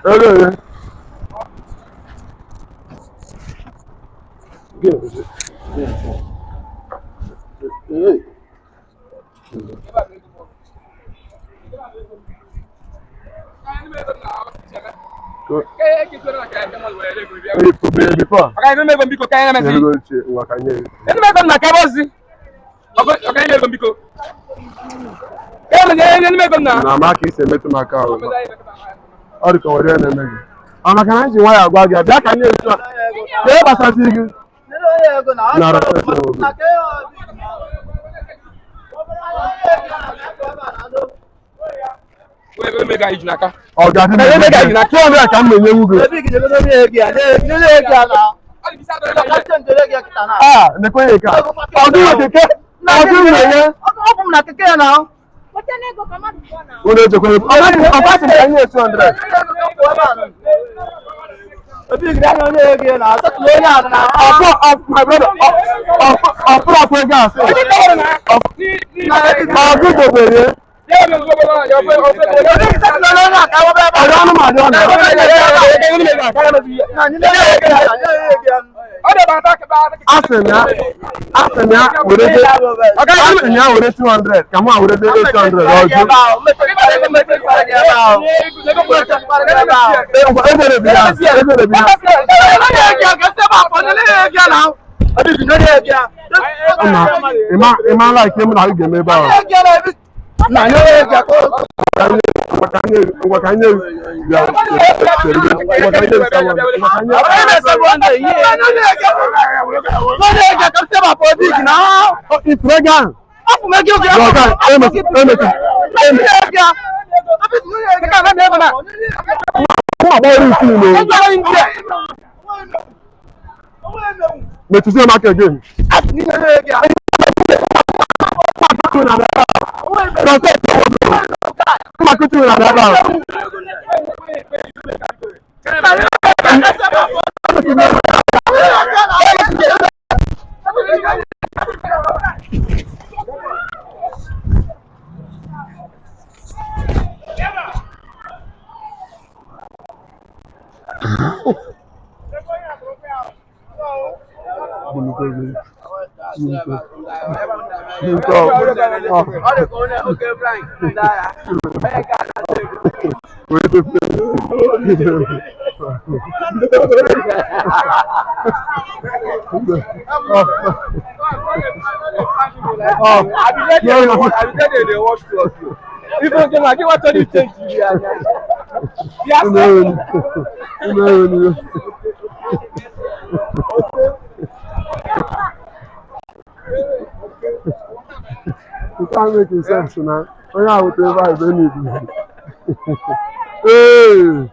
Hello. Before. I don't remember because I am a na maka ise metụ maka ahụ ọ dị ka ọrịa na-eme gị ọ maka na ji nwa ya agwa gị bịa ka anyị etu a ka e gbasasị gị na ọ ga-adị na 200 ka m na-enyewu gị nekwenye ka ọ dịghị keke ọ dịghị na keke ya na Uno je kwenu. Ọba si ka nye 200. Obi gida no le ege na. So lo ya na. Of my brother. Of gas. Na good to be. Asenya were 200 kama were 800 Ima like him na you me ba na yo wakanye ya You can't make sense now. Oh yeah, whatever is anything. Hey.